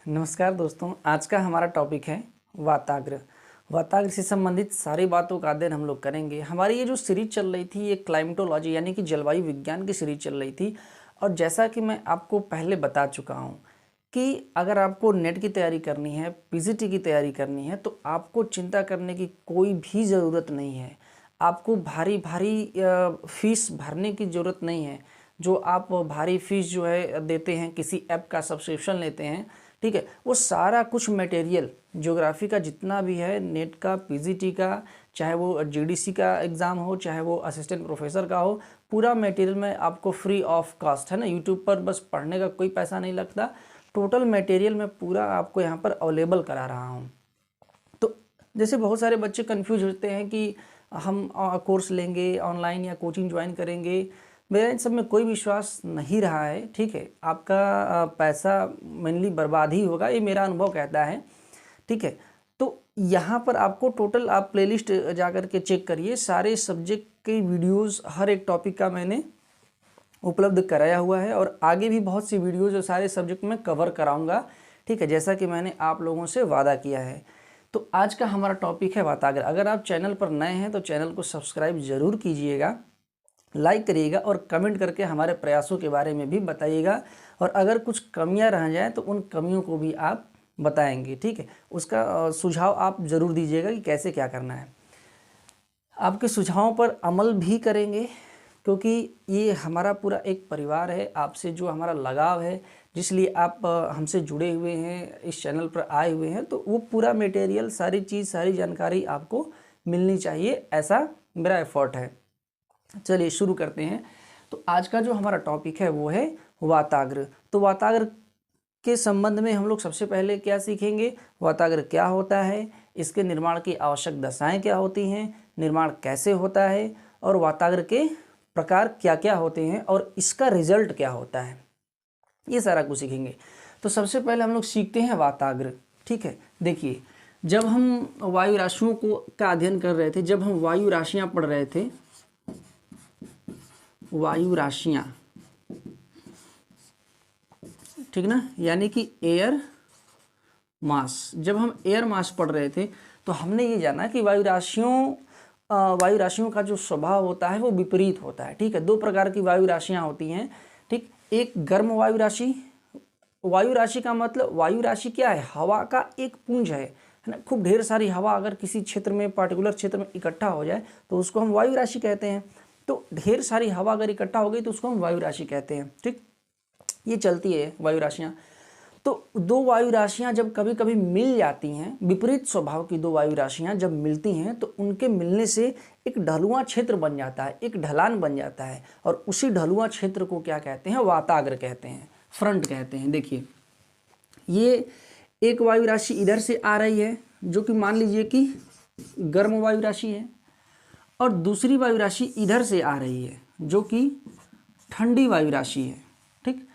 नमस्कार दोस्तों, आज का हमारा टॉपिक है वाताग्र। वाताग्र से संबंधित सारी बातों का अध्ययन हम लोग करेंगे। हमारी ये जो सीरीज चल रही थी ये क्लाइमेटोलॉजी यानी कि जलवायु विज्ञान की सीरीज चल रही थी। और जैसा कि मैं आपको पहले बता चुका हूँ कि अगर आपको नेट की तैयारी करनी है, पीजीटी की तैयारी करनी है, तो आपको चिंता करने की कोई भी ज़रूरत नहीं है। आपको भारी भारी फीस भरने की ज़रूरत नहीं है। जो आप भारी फीस जो है देते हैं, किसी ऐप का सब्सक्रिप्शन लेते हैं, ठीक है, वो सारा कुछ मटेरियल ज्योग्राफी का जितना भी है, नेट का, पीजीटी का, चाहे वो जीडीसी का एग्ज़ाम हो, चाहे वो असिस्टेंट प्रोफेसर का हो, पूरा मटेरियल में आपको फ्री ऑफ कॉस्ट है ना। यूट्यूब पर बस पढ़ने का कोई पैसा नहीं लगता। टोटल मटेरियल मैं पूरा आपको यहाँ पर अवेलेबल करा रहा हूँ। तो जैसे बहुत सारे बच्चे कंफ्यूज होते हैं कि हम कोर्स लेंगे ऑनलाइन या कोचिंग ज्वाइन करेंगे। मेरा इन सब में कोई विश्वास नहीं रहा है, ठीक है। आपका पैसा मेनली बर्बाद ही होगा, ये मेरा अनुभव कहता है, ठीक है। तो यहाँ पर आपको टोटल आप प्लेलिस्ट जा कर के चेक करिए, सारे सब्जेक्ट के वीडियोस हर एक टॉपिक का मैंने उपलब्ध कराया हुआ है। और आगे भी बहुत सी वीडियोस जो सारे सब्जेक्ट में कवर कराऊंगा, ठीक है, जैसा कि मैंने आप लोगों से वादा किया है। तो आज का हमारा टॉपिक है वाताग्र। अगर आप चैनल पर नए हैं तो चैनल को सब्सक्राइब जरूर कीजिएगा, लाइक करिएगा और कमेंट करके हमारे प्रयासों के बारे में भी बताइएगा। और अगर कुछ कमियां रह जाएं तो उन कमियों को भी आप बताएंगे, ठीक है। उसका सुझाव आप ज़रूर दीजिएगा कि कैसे क्या करना है। आपके सुझावों पर अमल भी करेंगे, क्योंकि ये हमारा पूरा एक परिवार है। आपसे जो हमारा लगाव है, जिसलिए आप हमसे जुड़े हुए हैं, इस चैनल पर आए हुए हैं, तो वो पूरा मटेरियल, सारी चीज़, सारी जानकारी आपको मिलनी चाहिए, ऐसा मेरा एफर्ट है। चलिए शुरू करते हैं। तो आज का जो हमारा टॉपिक है वो है वाताग्र। तो वाताग्र के संबंध में हम लोग सबसे पहले क्या सीखेंगे, वाताग्र क्या होता है, इसके निर्माण की आवश्यक दशाएं क्या होती हैं, निर्माण कैसे होता है, और वाताग्र के प्रकार क्या क्या होते हैं, और इसका रिजल्ट क्या होता है, ये सारा कुछ सीखेंगे। तो सबसे पहले हम लोग सीखते हैं वाताग्र, ठीक है। देखिए, जब हम वायु राशियों का अध्ययन कर रहे थे, जब हम वायु राशियाँ पढ़ रहे थे, वायु राशियां, ठीक ना, यानी कि एयर मास, जब हम एयर मास पढ़ रहे थे तो हमने ये जाना कि वायु राशियों का जो स्वभाव होता है वो विपरीत होता है, ठीक है। दो प्रकार की वायु राशियां होती हैं, ठीक। एक गर्म वायु राशि। वायु राशि का मतलब, वायु राशि क्या है, हवा का एक पुंज है ना। खूब ढेर सारी हवा अगर किसी क्षेत्र में, पार्टिकुलर क्षेत्र में इकट्ठा हो जाए तो उसको हम वायु राशि कहते हैं। तो ढेर सारी हवा अगर इकट्ठा हो गई तो उसको हम वायु राशि कहते हैं, ठीक। ये चलती है वायु राशियाँ। तो दो वायु राशियाँ जब कभी कभी मिल जाती हैं, विपरीत स्वभाव की दो वायु राशियाँ जब मिलती हैं, तो उनके मिलने से एक ढलुआ क्षेत्र बन जाता है, एक ढलान बन जाता है। और उसी ढलुआ क्षेत्र को क्या कहते हैं, वाताग्र कहते हैं, फ्रंट कहते हैं। देखिए, ये एक वायु राशि इधर से आ रही है, जो कि मान लीजिए कि गर्म वायु राशि है, और दूसरी वायु राशि इधर से आ रही है, जो कि ठंडी वायु राशि है, ठीक।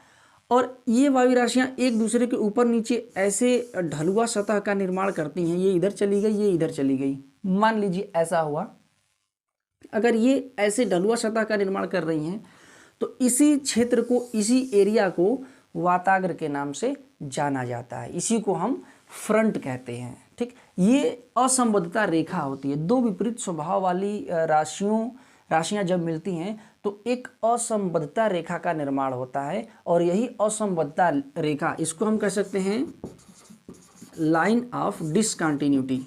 और ये वायु राशियाँ एक दूसरे के ऊपर नीचे ऐसे ढलुआ सतह का निर्माण करती हैं। ये इधर चली गई, ये इधर चली गई, मान लीजिए ऐसा हुआ। अगर ये ऐसे ढलुआ सतह का निर्माण कर रही हैं तो इसी क्षेत्र को, इसी एरिया को वाताग्र के नाम से जाना जाता है। इसी को हम फ्रंट कहते हैं, ठीक। ये असंबद्धता रेखा होती है। दो विपरीत स्वभाव वाली राशियां जब मिलती हैं तो एक असंबद्धता रेखा का निर्माण होता है। और यही असंबद्धता रेखा, इसको हम कह सकते हैं line of discontinuity.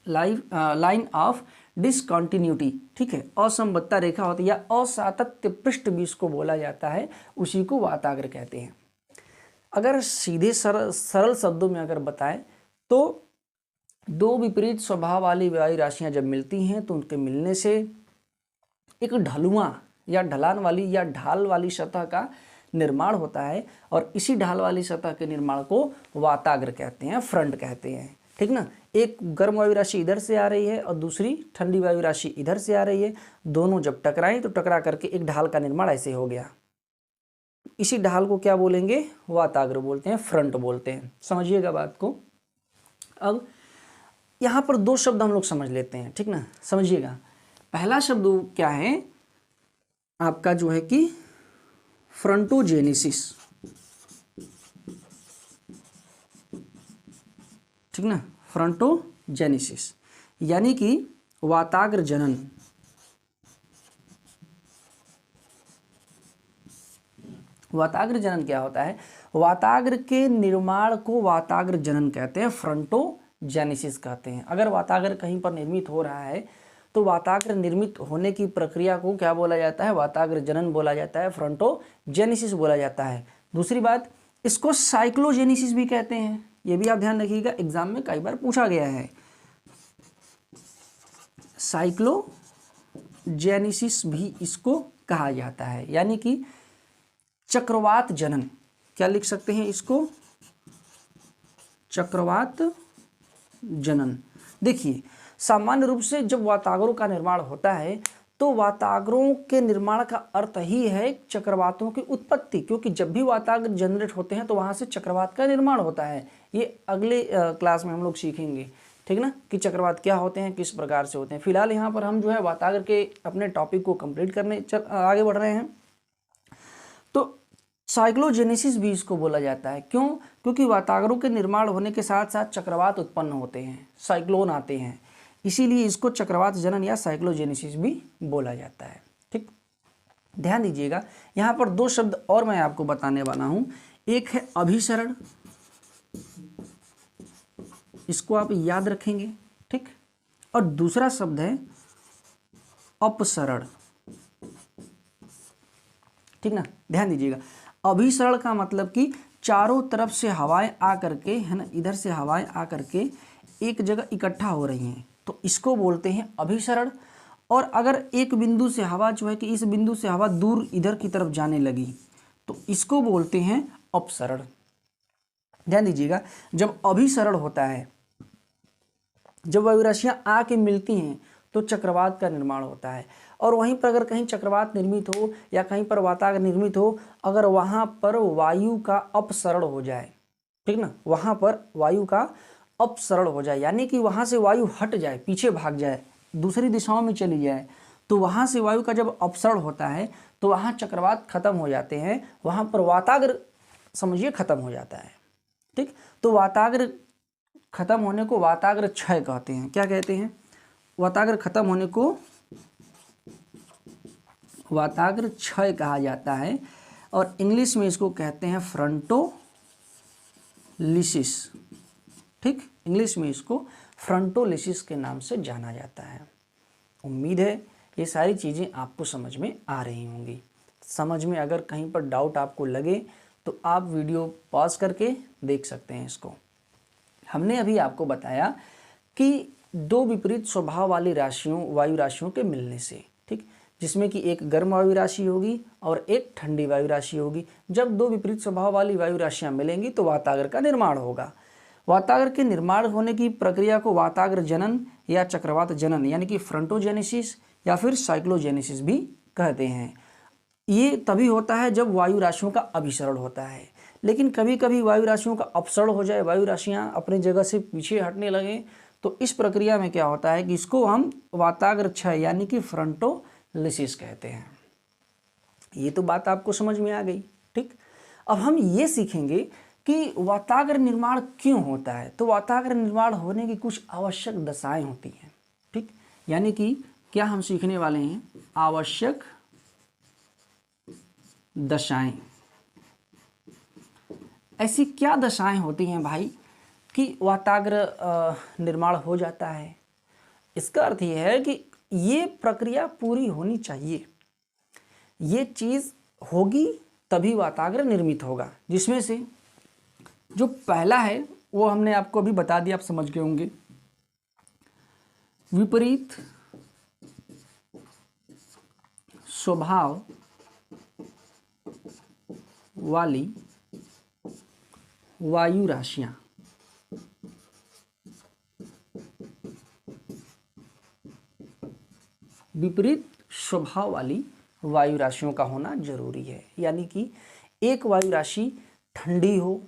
Line of discontinuity, ठीक है, असंबद्धता रेखा होती है, या असातत्य पृष्ठ भी इसको बोला जाता है, उसी को वाताग्र कहते हैं। अगर सीधे सरल शब्दों में अगर बताएं तो दो विपरीत स्वभाव वाली वायु राशियां जब मिलती हैं तो उनके मिलने से एक ढलुआ या ढलान वाली या ढाल वाली सतह का निर्माण होता है। और इसी ढाल वाली सतह के निर्माण को वाताग्र कहते हैं, फ्रंट कहते हैं, ठीक ना। एक गर्म वायु राशि इधर से आ रही है और दूसरी ठंडी वायु राशि इधर से आ रही है। दोनों जब टकराएं तो टकरा करके एक ढाल का निर्माण ऐसे हो गया। इसी ढाल को क्या बोलेंगे, वाताग्र बोलते हैं, फ्रंट बोलते हैं। समझिएगा बात को। अब यहाँ पर दो शब्द हम लोग समझ लेते हैं, ठीक ना, समझिएगा। पहला शब्द क्या है, आपका जो है कि फ्रंटोजेनेसिस, ठीक ना, फ्रंटोजेनेसिस यानी कि वाताग्र जनन। वाताग्र जनन क्या होता है? वाताग्र के निर्माण को वाताग्र जनन कहते हैं, फ्रंटोजेनेसिस कहते हैं। अगर वाताग्र कहीं पर निर्मित हो रहा है तो वाताग्र निर्मित होने की प्रक्रिया को क्या बोला जाता है? वाताग्र जनन बोला जाता है, फ्रंटोजेनेसिस बोला जाता है। दूसरी बात, इसको साइक्लोजेनेसिस भी कहते हैं, ये भी आप ध्यान रखिएगा, एग्जाम में कई बार पूछा गया है। साइक्लोजेनेसिस भी इसको कहा जाता है, यानी कि चक्रवात जनन। क्या लिख सकते हैं इसको? चक्रवात जनन। देखिए, सामान्य रूप से जब वाताग्रों का निर्माण होता है तो वाताग्रों के निर्माण का अर्थ ही है चक्रवातों की उत्पत्ति, क्योंकि जब भी वाताग्र जनरेट होते हैं तो वहां से चक्रवात का निर्माण होता है। ये अगले क्लास में हम लोग सीखेंगे, ठीक ना, कि चक्रवात क्या होते हैं, किस प्रकार से होते हैं। फिलहाल यहाँ पर हम जो है वाताग्र के अपने टॉपिक को कंप्लीट करने आगे बढ़ रहे हैं। तो साइक्लोजेनेसिस भी इसको बोला जाता है। क्यों? क्योंकि वाताग्रों के निर्माण होने के साथ साथ चक्रवात उत्पन्न होते हैं, साइक्लोन आते हैं, इसीलिए इसको चक्रवात जनन या साइक्लोजेनेसिस भी बोला जाता है। ठीक, ध्यान दीजिएगा, यहाँ पर दो शब्द और मैं आपको बताने वाला हूं। एक है अभिसरण, इसको आप याद रखेंगे, ठीक, और दूसरा शब्द है अपसरण, ठीक ना। ध्यान दीजिएगा, अभिसरण का मतलब कि चारों तरफ से हवाएं आकर के, है ना, इधर से हवाएं आकर के एक जगह इकट्ठा हो रही हैं, तो इसको बोलते हैं अभिसरण। और अगर एक बिंदु से हवा जो है कि इस बिंदु से हवा दूर इधर की तरफ जाने लगी तो इसको बोलते हैं अपसरण। ध्यान दीजिएगा, जब अभिसरण होता है, जब वायुराशियां आके मिलती हैं तो चक्रवात का निर्माण होता है। और वहीं पर अगर कहीं चक्रवात निर्मित हो या कहीं पर वाताग्र निर्मित हो, अगर वहां पर वायु का अपसरण हो जाए, ठीक ना, वहां पर वायु का अपसरण हो जाए, यानी कि वहां से वायु हट जाए, पीछे भाग जाए, दूसरी दिशाओं में चली जाए, तो वहां से वायु का जब अपसरण होता है तो वहां चक्रवात खत्म हो जाते हैं, वहां पर वाताग्र समझिए खत्म हो जाता है। ठीक, तो वाताग्र खत्म होने को वाताग्र क्षय कहते हैं। क्या कहते हैं? वाताग्र खत्म होने को वाताग्र क्षय कहा जाता है, और इंग्लिश में इसको कहते हैं फ्रंटोलिसिस। ठीक, इंग्लिश में इसको फ्रंटोलिसिस के नाम से जाना जाता है। उम्मीद है ये सारी चीज़ें आपको समझ में आ रही होंगी। समझ में अगर कहीं पर डाउट आपको लगे तो आप वीडियो पॉज करके देख सकते हैं इसको। हमने अभी आपको बताया कि दो विपरीत स्वभाव वाली राशियों, वायु राशियों के मिलने से, ठीक, जिसमें कि एक गर्म वायु राशि होगी और एक ठंडी वायु राशि होगी। जब दो विपरीत स्वभाव वाली वायु राशियां मिलेंगी तो वाताग्र का निर्माण होगा। वाताग्र के निर्माण होने की प्रक्रिया को वाताग्र जनन या चक्रवात जनन यानी कि फ्रंटोजेनेसिस या फिर साइक्लोजेनेसिस भी कहते हैं। ये तभी होता है जब वायु राशियों का अभिसरण होता है। लेकिन कभी कभी वायु राशियों का अपसरण हो जाए, वायु राशियां अपनी जगह से पीछे हटने लगे, तो इस प्रक्रिया में क्या होता है कि इसको हम वाताग्र क्षय यानी कि फ्रंटोलिसिस कहते हैं। ये तो बात आपको समझ में आ गई। ठीक, अब हम ये सीखेंगे कि वाताग्र निर्माण क्यों होता है। तो वाताग्र निर्माण होने की कुछ आवश्यक दशाएं होती हैं। ठीक, यानी कि क्या हम सीखने वाले हैं? आवश्यक दशाएं। ऐसी क्या दशाएं होती हैं भाई कि वाताग्र निर्माण हो जाता है? इसका अर्थ यह है कि ये प्रक्रिया पूरी होनी चाहिए, ये चीज होगी तभी वाताग्र निर्मित होगा। जिसमें से जो पहला है वो हमने आपको अभी बता दिया, आप समझ गए होंगे। विपरीत स्वभाव वाली वायु राशियां, विपरीत स्वभाव वाली वायु राशियों का होना जरूरी है। यानी कि एक वायु राशि ठंडी हो,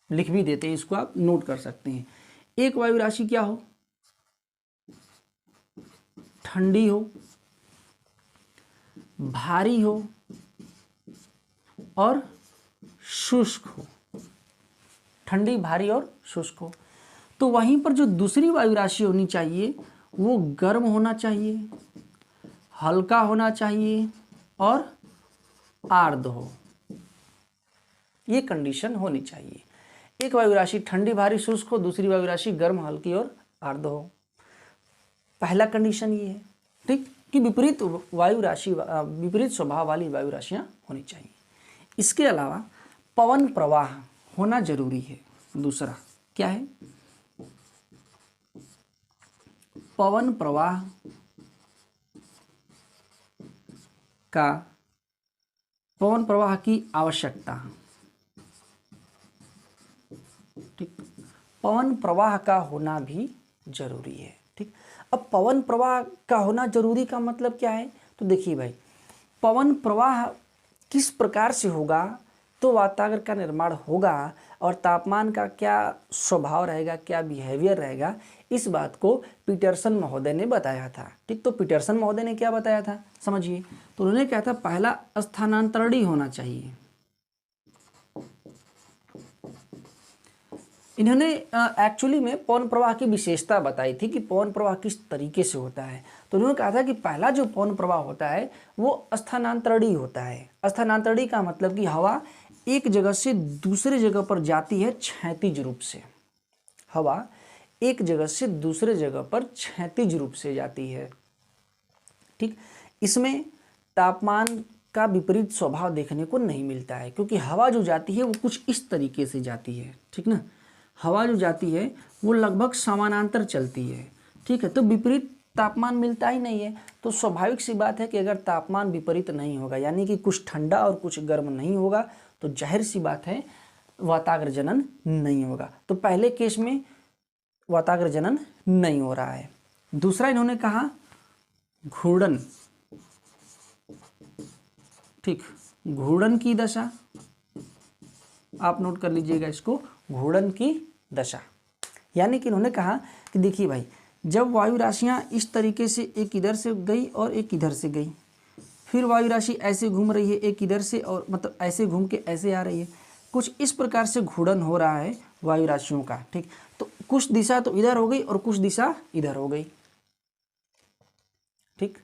लिख भी देते हैं, इसको आप नोट कर सकते हैं। एक वायु राशि क्या हो? ठंडी हो, भारी हो और शुष्क हो, ठंडी, भारी और शुष्क हो। तो वहीं पर जो दूसरी वायु राशि होनी चाहिए वो गर्म होना चाहिए, हल्का होना चाहिए और आर्द्र हो, ये कंडीशन होनी चाहिए। एक वायु राशि ठंडी, भारी, शुष्क हो, दूसरी वायु राशि गर्म, हल्की और आर्द्र हो। पहला कंडीशन ये है, ठीक, कि विपरीत वायु राशि, विपरीत स्वभाव वाली वायु राशियां होनी चाहिए। इसके अलावा पवन प्रवाह होना जरूरी है। दूसरा क्या है? पवन प्रवाह का, पवन प्रवाह की आवश्यकता, ठीक, पवन प्रवाह का होना भी जरूरी है। ठीक, अब पवन प्रवाह का होना जरूरी का मतलब क्या है? तो देखिए भाई, पवन प्रवाह किस प्रकार से होगा तो वातावरण का निर्माण होगा और तापमान का क्या स्वभाव रहेगा, क्या बिहेवियर रहेगा, इस बात को पीटरसन महोदय ने बताया था। ठीक, तो पीटरसन महोदय ने क्या बताया था समझिए। तो उन्होंने कहा था पहला स्थानांतरणीय होना चाहिए। इन्होंने एक्चुअली में पवन प्रवाह की विशेषता बताई थी कि पवन प्रवाह किस तरीके से होता है। तो उन्होंने कहा था कि पहला जो पवन प्रवाह होता है वो स्थानांतरणीय होता है। स्थानांतरणीय का मतलब कि हवा एक जगह से दूसरे जगह पर जाती है क्षैतिज रूप से। हवा एक जगह से दूसरे जगह पर क्षैतिज रूप से जाती है। ठीक, इसमें तापमान का विपरीत स्वभाव देखने को नहीं मिलता है, क्योंकि हवा जो जाती है वो कुछ इस तरीके से जाती है। ठीक ना, हवा जो जाती है वो लगभग समानांतर चलती है। ठीक है, तो विपरीत तापमान मिलता ही नहीं है। तो स्वाभाविक सी बात है कि अगर तापमान विपरीत नहीं होगा, यानी कि कुछ ठंडा और कुछ गर्म नहीं होगा, तो जाहिर सी बात है वाताग्र जनन नहीं होगा। तो पहले केस में वाताग्र जनन नहीं हो रहा है। दूसरा इन्होंने कहा घूर्णन। ठीक, घूर्णन की दशा, आप नोट कर लीजिएगा इसको, घूर्णन की दशा। यानी कि इन्होंने कहा कि देखिए भाई, जब वायु राशियां इस तरीके से एक इधर से गई और एक इधर से गई, फिर वायु राशि ऐसे घूम रही है एक इधर से और मतलब ऐसे घूम के ऐसे आ रही है, कुछ इस प्रकार से घूर्णन हो रहा है वायु राशियों का। ठीक, तो कुछ दिशा तो इधर हो गई और कुछ दिशा इधर हो गई। ठीक,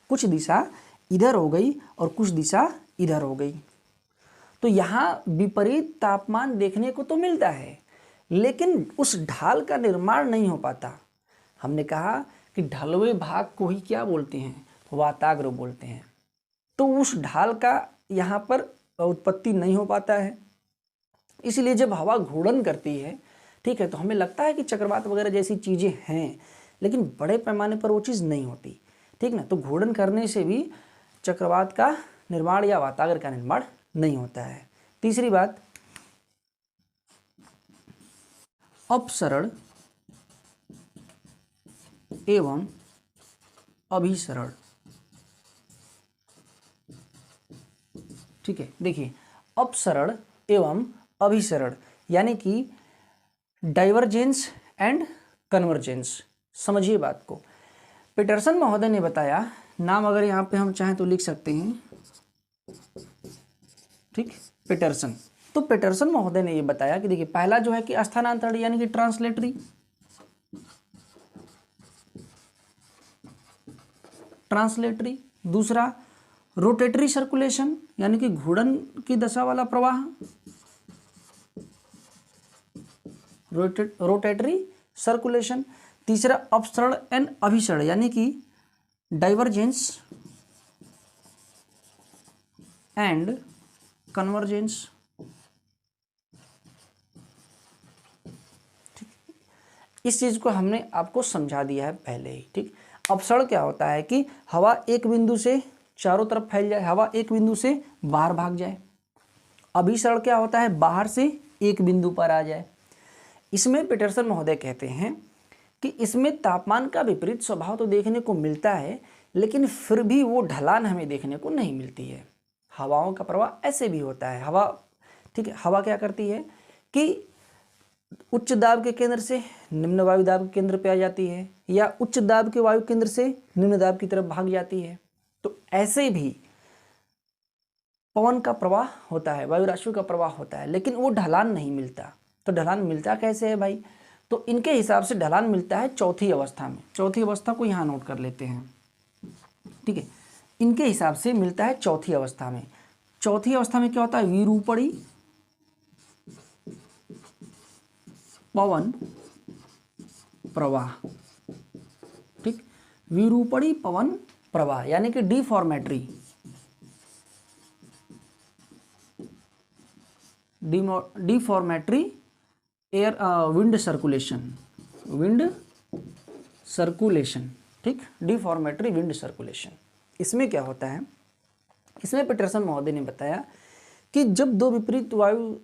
कुछ दिशा इधर हो गई और कुछ दिशा इधर हो गई। तो यहाँ विपरीत तापमान देखने को तो मिलता है, लेकिन उस ढाल का निर्माण नहीं हो पाता। हमने कहा कि ढलवे भाग को ही क्या बोलते हैं? वाताग्र बोलते हैं। तो उस ढाल का यहाँ पर उत्पत्ति नहीं हो पाता है। इसलिए जब हवा घूर्णन करती है, ठीक है, तो हमें लगता है कि चक्रवात वगैरह जैसी चीज़ें हैं, लेकिन बड़े पैमाने पर वो चीज़ नहीं होती। ठीक ना, तो घूर्णन करने से भी चक्रवात का निर्माण या वाताग्र का निर्माण नहीं होता है। तीसरी बात, अपसरण एवं अभिसरण। ठीक है, देखिए, अपसरण एवं अभिसरण यानी कि डाइवर्जेंस एंड कन्वर्जेंस। समझिए बात को। पीटरसन महोदय ने बताया, नाम अगर यहाँ पे हम चाहें तो लिख सकते हैं। ठीक, पीटरसन। तो पीटरसन महोदय ने ये बताया कि देखिए, पहला जो है कि स्थानांतरण यानी कि ट्रांसलेटरी, ट्रांसलेटरी। दूसरा रोटेटरी सर्कुलेशन यानी कि घूर्णन की दशा वाला प्रवाह, रोटेटरी सर्कुलेशन। तीसरा अपसरण एंड अभिसरण यानी कि डाइवर्जेंस एंड कन्वर्जेंस। इस चीज को हमने आपको समझा दिया है पहले ही। ठीक, अपसरण क्या होता है कि हवा एक बिंदु से चारों तरफ फैल जाए, हवा एक बिंदु से बाहर भाग जाए। अभिसरण क्या होता है? बाहर से एक बिंदु पर आ जाए। इसमें पीटरसन महोदय कहते हैं कि इसमें तापमान का विपरीत स्वभाव तो देखने को मिलता है, लेकिन फिर भी वो ढलान हमें देखने को नहीं मिलती है। हवाओं का प्रवाह ऐसे भी होता है। हवा, ठीक है, हवा क्या करती है कि उच्च दाब के केंद्र से निम्न वायु दाब के केंद्र पे आ जाती है, या उच्च दाब के वायु केंद्र से निम्न दाब की तरफ भाग जाती है। तो ऐसे भी पवन का प्रवाह होता है, वायु राशियों का प्रवाह होता है, लेकिन वो ढलान नहीं मिलता। तो ढलान मिलता कैसे है भाई? तो इनके हिसाब से ढलान मिलता है चौथी अवस्था में। चौथी अवस्था को यहाँ नोट कर लेते हैं, ठीक है। इनके हिसाब से मिलता है चौथी अवस्था में। चौथी अवस्था में क्या होता है? विरूपणी पवन प्रवाह, ठीक। विरूपणी पवन प्रवाह यानी कि deformatory, deformatory air wind circulation, wind circulation, ठीक। Deformatory wind circulation. इसमें क्या होता है? इसमें पीटरसन महोदय ने बताया कि जब दो विपरीत वायु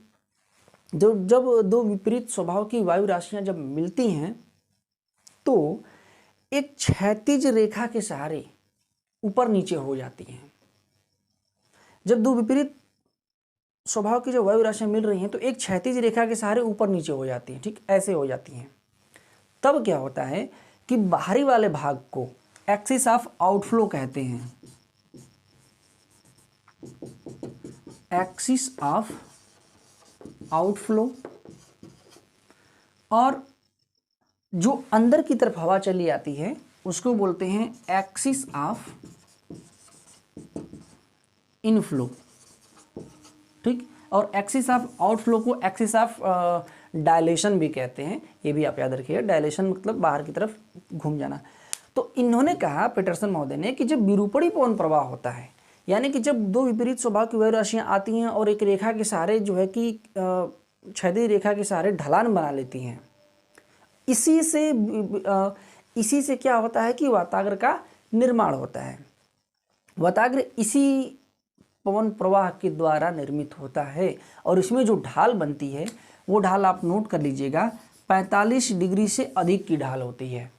जब दो विपरीत स्वभाव की वायु राशियां जब मिलती हैं तो एक क्षैतिज रेखा के सहारे ऊपर नीचे हो जाती हैं। जब दो विपरीत स्वभाव की जो वायु राशियां मिल रही हैं तो एक क्षैतिज रेखा के सहारे ऊपर नीचे हो जाती हैं, ठीक, ऐसे हो जाती हैं। तब क्या होता है कि बाहरी वाले भाग को एक्सिस ऑफ आउटफ्लो कहते हैं, एक्सिस ऑफ आउटफ्लो, और जो अंदर की तरफ हवा चली आती है उसको बोलते हैं एक्सिस ऑफ इनफ्लो, ठीक। और एक्सिस ऑफ आउटफ्लो को एक्सिस ऑफ डायलेशन भी कहते हैं, ये भी आप याद रखिएगा। डायलेशन मतलब बाहर की तरफ घूम जाना। तो इन्होंने कहा, पीटरसन महोदय ने, कि जब विरूपणी पवन प्रवाह होता है, यानी कि जब दो विपरीत स्वभाव की वायु राशियां आती हैं और एक रेखा के सहारे जो है कि क्षैतिज रेखा के सहारे ढलान बना लेती हैं, इसी से क्या होता है कि वाताग्र का निर्माण होता है। वाताग्र इसी पवन प्रवाह के द्वारा निर्मित होता है और इसमें जो ढाल बनती है वो ढाल आप नोट कर लीजिएगा, 45 डिग्री से अधिक की ढाल होती है।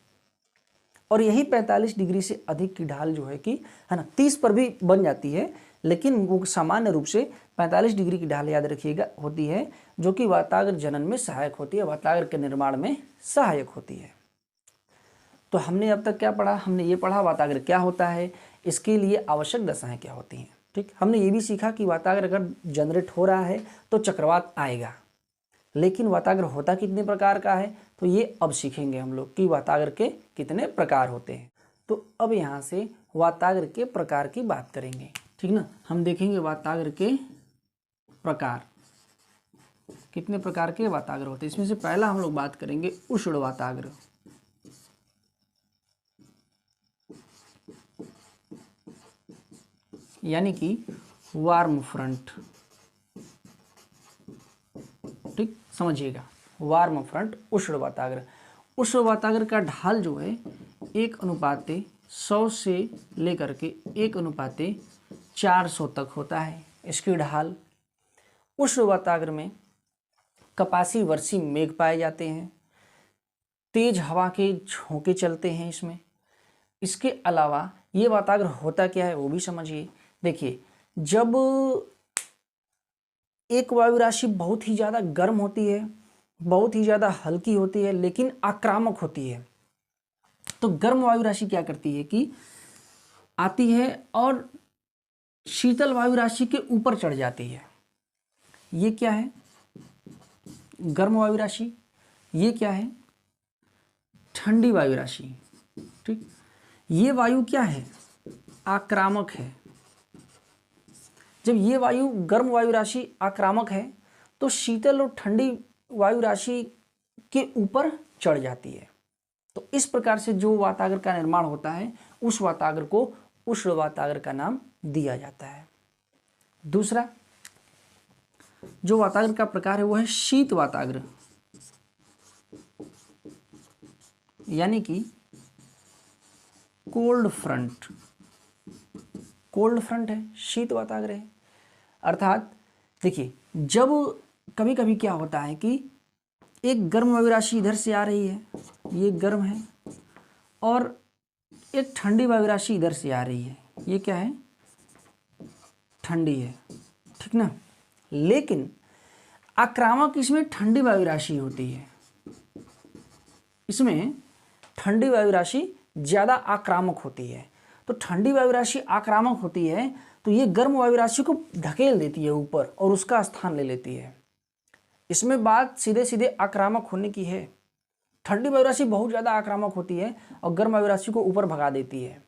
और यही 45 डिग्री से अधिक की ढाल जो है कि, है ना, 30 पर भी बन जाती है, लेकिन वो सामान्य रूप से 45 डिग्री की ढाल, याद रखिएगा, होती है, जो कि वाताग्र जनन में सहायक होती है, वाताग्र के निर्माण में सहायक होती है। तो हमने अब तक क्या पढ़ा? हमने ये पढ़ा वाताग्र क्या होता है, इसके लिए आवश्यक दशाएं क्या होती हैं, ठीक। हमने ये भी सीखा कि वाताग्र अगर जनरेट हो रहा है तो चक्रवात आएगा, लेकिन वाताग्र होता कितने प्रकार का है तो ये अब सीखेंगे हम लोग कि वाताग्र के कितने प्रकार होते हैं। तो अब यहाँ से वाताग्र के प्रकार की बात करेंगे, ठीक ना। हम देखेंगे वाताग्र के प्रकार, कितने प्रकार के वाताग्र होते हैं। इसमें से पहला हम लोग बात करेंगे उष्ण वाताग्र, यानी कि वार्म फ्रंट, ठीक, समझिएगा, वार्म फ्रंट, उष्ण वाताग्र। उष्ण वाताग्र का ढाल जो है 1:100 से लेकर के 1:400 तक होता है इसकी ढाल। उष्ण वाताग्र में कपासी वर्षी मेघ पाए जाते हैं, तेज हवा के झोंके चलते हैं इसमें। इसके अलावा ये वाताग्र होता क्या है वो भी समझिए। देखिए, जब एक वायु राशि बहुत ही ज़्यादा गर्म होती है, बहुत ही ज़्यादा हल्की होती है, लेकिन आक्रामक होती है, तो गर्म वायु राशि क्या करती है कि आती है और शीतल वायु राशि के ऊपर चढ़ जाती है। ये क्या है? गर्म वायु राशि। ये क्या है? ठंडी वायु राशि, ठीक। ये वायु क्या है? आक्रामक है। जब ये वायु गर्म वायु राशि आक्रामक है तो शीतल और ठंडी वायु राशि के ऊपर चढ़ जाती है। तो इस प्रकार से जो वाताग्र का निर्माण होता है उस वाताग्र को उष्ण वाताग्र का नाम दिया जाता है। दूसरा जो वाताग्र का प्रकार है वो है शीत वाताग्र, यानी कि कोल्ड फ्रंट। कोल्ड फ्रंट है, शीत वाताग्र है। अर्थात देखिए, जब कभी कभी क्या होता है कि एक गर्म वायु राशि इधर से आ रही है, ये गर्म है, और एक ठंडी वायु राशि इधर से आ रही है, ये क्या है? ठंडी है, ठीक ना। लेकिन आक्रामक इसमें ठंडी वायु राशि होती है, इसमें ठंडी वायु राशि ज़्यादा आक्रामक होती है। तो ठंडी वायु राशि आक्रामक होती है तो ये गर्म वायु राशि को ढकेल देती है ऊपर और उसका स्थान ले लेती है। इसमें बात सीधे सीधे आक्रामक होने की है। ठंडी वायु राशि बहुत ज़्यादा आक्रामक होती है और गर्म वायु राशि को ऊपर भगा देती है।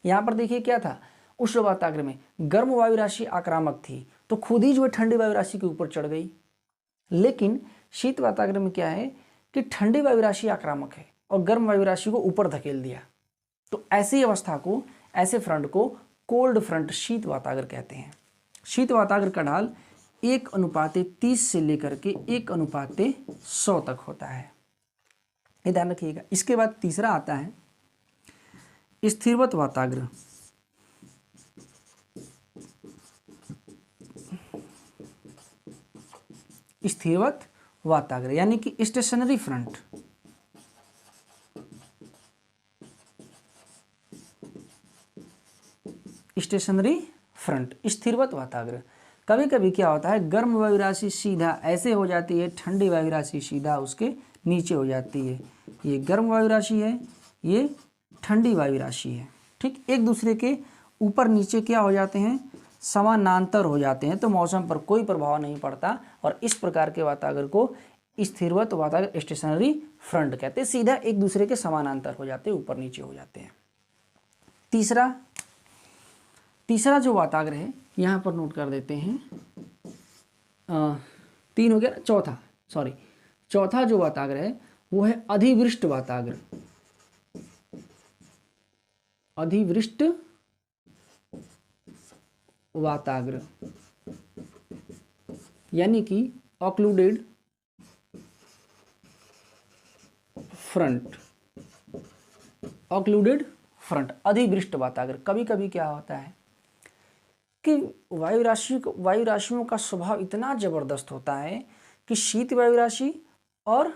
यहाँ पर देखिए क्या था, उष्ण वाताग्र में गर्म वायु राशि आक्रामक थी तो खुद ही जो है ठंडी वायु राशि के ऊपर चढ़ गई। लेकिन शीत वाताग्र में क्या है कि ठंडी वायु राशि आक्रामक है और गर्म वायु राशि को ऊपर धकेल दिया। तो ऐसी अवस्था को, ऐसे फ्रंट को कोल्ड फ्रंट शीत वाताग्र कहते हैं। शीत वाताग्र का ढाल 1:30 से लेकर के 1:100 तक होता है, ये ध्यान रखिएगा। इसके बाद तीसरा आता है स्थिरवत वाताग्र। स्थिरवत वाताग्र यानी कि स्टेशनरी फ्रंट। स्टेशनरी फ्रंट, स्थिरवत वाताग्र। कभी कभी क्या होता है, गर्म वायु राशि सीधा ऐसे हो जाती है, ठंडी वायु राशि सीधा उसके नीचे हो जाती है। ये गर्म वायु राशि है, ये ठंडी वायु राशि है, ठीक। एक दूसरे के ऊपर नीचे क्या हो जाते हैं, समानांतर हो जाते हैं, तो मौसम पर कोई प्रभाव नहीं पड़ता और इस प्रकार के वाताग्र को स्थिरवत वाताग्र, स्टेशनरी फ्रंट कहते हैं। सीधा एक दूसरे के समानांतर हो जाते हैं, ऊपर नीचे हो जाते हैं। तीसरा जो वाताग्र है यहाँ पर नोट कर देते हैं, 3 हो गया, चौथा जो वाताग्र है वो है अधिवृष्ट वाताग्र। अधिवृष्ट वाताग्र यानी कि ऑक्लूडेड फ्रंट। ऑक्लूडेड फ्रंट, अधिवृष्ट वाताग्र। कभी कभी क्या होता है कि वायु राशियों का स्वभाव इतना जबरदस्त होता है कि शीत वायु राशि और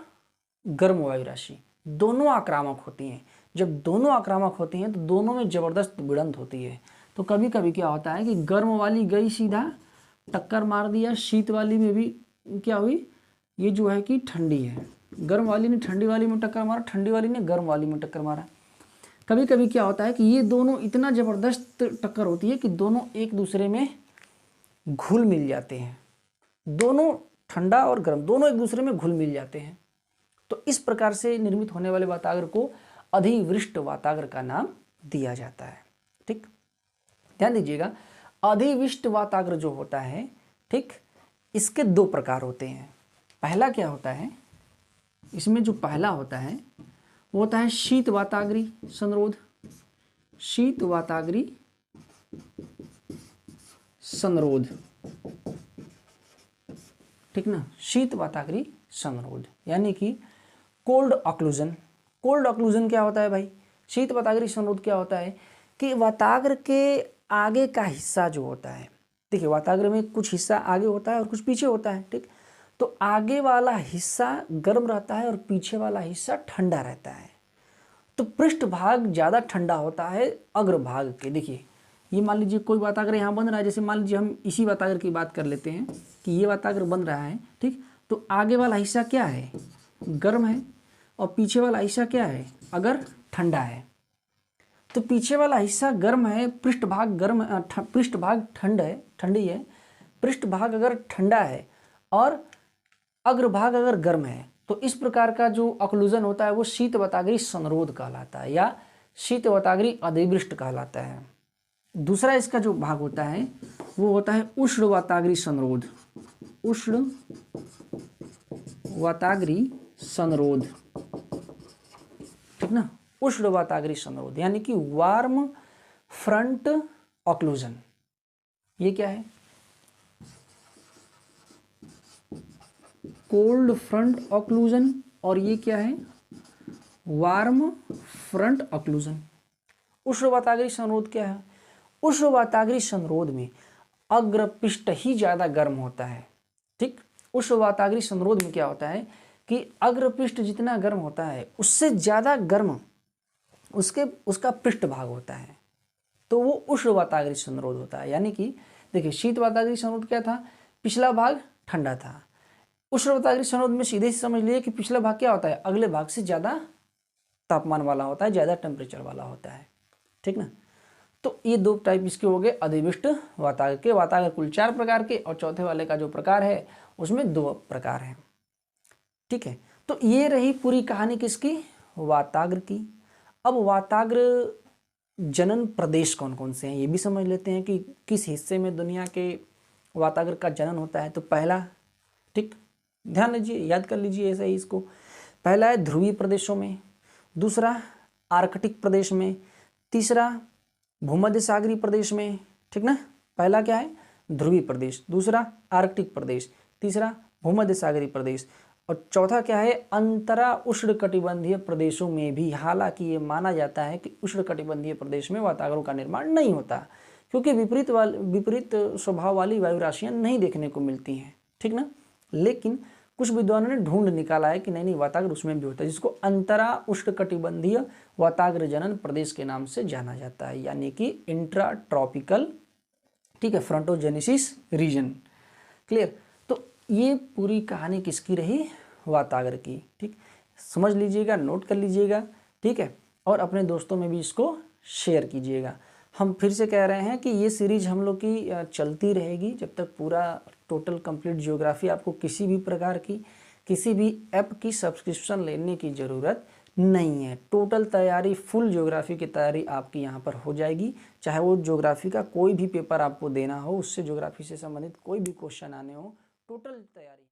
गर्म वायु राशि दोनों आक्रामक होती हैं। जब दोनों आक्रामक होती हैं तो दोनों में जबरदस्त भिड़ंत होती है। तो कभी कभी क्या होता है कि गर्म वाली गई सीधा टक्कर मार दिया, शीत वाली में भी क्या हुई, ये जो है कि ठंडी है, गर्म वाली ने ठंडी वाली में टक्कर मारा, ठंडी वाली ने गर्म वाली में टक्कर मारा। कभी कभी क्या होता है कि ये दोनों इतना ज़बरदस्त टक्कर होती है कि दोनों एक दूसरे में घुल मिल जाते हैं। दोनों ठंडा और गर्म दोनों एक दूसरे में घुल मिल जाते हैं। तो इस प्रकार से निर्मित होने वाले वाताग्र को अधिवृष्ट वाताग्र का नाम दिया जाता है, ठीक। ध्यान दीजिएगा, अधिवृष्ट वाताग्र जो होता है, ठीक, इसके 2 प्रकार होते हैं। पहला क्या होता है, इसमें जो पहला होता है वो होता है शीत वाताग्री संरोध। शीत वाताग्री संरोध, ठीक ना, शीत वाताग्री संरोध यानी कि कोल्ड ऑक्लूजन। कोल्ड ऑक्लूजन क्या होता है भाई, शीत वाताग्री संरोध क्या होता है कि वाताग्र के आगे का हिस्सा जो होता है, देखिए वाताग्र में कुछ हिस्सा आगे होता है और कुछ पीछे होता है, ठीक। तो आगे वाला हिस्सा गर्म रहता है और पीछे वाला हिस्सा ठंडा रहता है। तो पृष्ठ भाग ज़्यादा ठंडा होता है अग्र भाग के। देखिए ये मान लीजिए कोई वाताग्र यहाँ बन रहा है, जैसे मान लीजिए हम इसी वाताग्र की बात कर लेते हैं कि ये वाताग्र बन रहा है, ठीक। तो आगे वाला हिस्सा क्या है, गर्म है, और पीछे वाला हिस्सा क्या है, अगर ठंडा है। तो पीछे वाला हिस्सा गर्म है, पृष्ठभाग गर्म, पृष्ठभाग ठंडी है, पृष्ठभाग अगर ठंडा है और अग्रभाग अगर गर्म है, तो इस प्रकार का जो ऑक्लूजन होता है वो शीत वाताग्री संरोध कहलाता है या शीत वाताग्री अधिवृष्ट कहलाता है। दूसरा इसका जो भाग होता है वो होता है उष्ण वाताग्री संरोध। उष्ण वाताग्री संरोध, ठीक ना, उष्ण वाताग्री संरोध यानी कि वार्म फ्रंट ऑक्लूजन। ये क्या है, कोल्ड फ्रंट ऑक्लूजन, और ये क्या है, वार्म फ्रंट ऑक्लूजन। उष्ण वाताग्री संरोध क्या है, उष्ण वाताग्री संरोध में अग्रपृष्ठ ही ज़्यादा गर्म होता है, ठीक। उष्ण वाताग्री संरोध में क्या होता है कि अग्रपृष्ठ जितना गर्म होता है उससे ज़्यादा गर्म उसका पृष्ठ भाग होता है, तो वो उष्ण वाताग्री संरोध होता है। यानी कि देखिए शीत वाताग्री संरोध क्या था, पिछला भाग ठंडा था। उष्ण वाताग्री संरोध में सीधे से समझ लिए कि पिछला भाग क्या होता है, अगले भाग से ज़्यादा तापमान वाला होता है, ज़्यादा टेम्परेचर वाला होता है, ठीक ना। तो ये दो टाइप इसके हो गए अधिविष्ट वातागर के। वातागर कुल 4 प्रकार के और चौथे वाले का जो प्रकार है उसमें 2 प्रकार हैं। ठीक है, तो ये रही पूरी कहानी किसकी, वाताग्र की। अब वाताग्र जनन प्रदेश कौन कौन से हैं ये भी समझ लेते हैं कि किस हिस्से में दुनिया के वाताग्र का जनन होता है। तो पहला, ठीक, ध्यान दीजिए, याद कर लीजिए ऐसे ही इसको। पहला है ध्रुवीय प्रदेशों में, दूसरा आर्कटिक प्रदेश में, तीसरा भूमध्य सागरीय प्रदेश में। ठीक ना, पहला क्या है, ध्रुवीय प्रदेश, दूसरा आर्कटिक प्रदेश, तीसरा भूमध्य सागरीय प्रदेश, और चौथा क्या है, अंतरा उष्णकटिबंधीय प्रदेशों में भी। हालांकि ये माना जाता है कि उष्णकटिबंधीय प्रदेश में वाताग्रों का निर्माण नहीं होता, क्योंकि विपरीत स्वभाव वाली वायु राशियां नहीं देखने को मिलती हैं। ठीक ना, लेकिन कुछ विद्वानों ने ढूंढ निकाला है कि नहीं वाताग्र उसमें भी होता है, जिसको अंतरा उष्णकटिबंधीय वाताग्र जनन प्रदेश के नाम से जाना जाता है, यानी कि इंट्रा ट्रॉपिकल, ठीक है, फ्रंटोजेनेसिस रीजन। क्लियर। तो ये पूरी कहानी किसकी रही, वाताग्र की। ठीक, समझ लीजिएगा, नोट कर लीजिएगा, ठीक है, और अपने दोस्तों में भी इसको शेयर कीजिएगा। हम फिर से कह रहे हैं कि ये सीरीज हम लोग की चलती रहेगी जब तक पूरा टोटल कंप्लीट ज्योग्राफी। आपको किसी भी प्रकार की किसी भी ऐप की सब्सक्रिप्शन लेने की ज़रूरत नहीं है। टोटल तैयारी, फुल ज्योग्राफी की तैयारी आपकी यहाँ पर हो जाएगी। चाहे वो ज्योग्राफी का कोई भी पेपर आपको देना हो, उससे ज्योग्राफी से संबंधित कोई भी क्वेश्चन आने हो, टोटल तैयारी।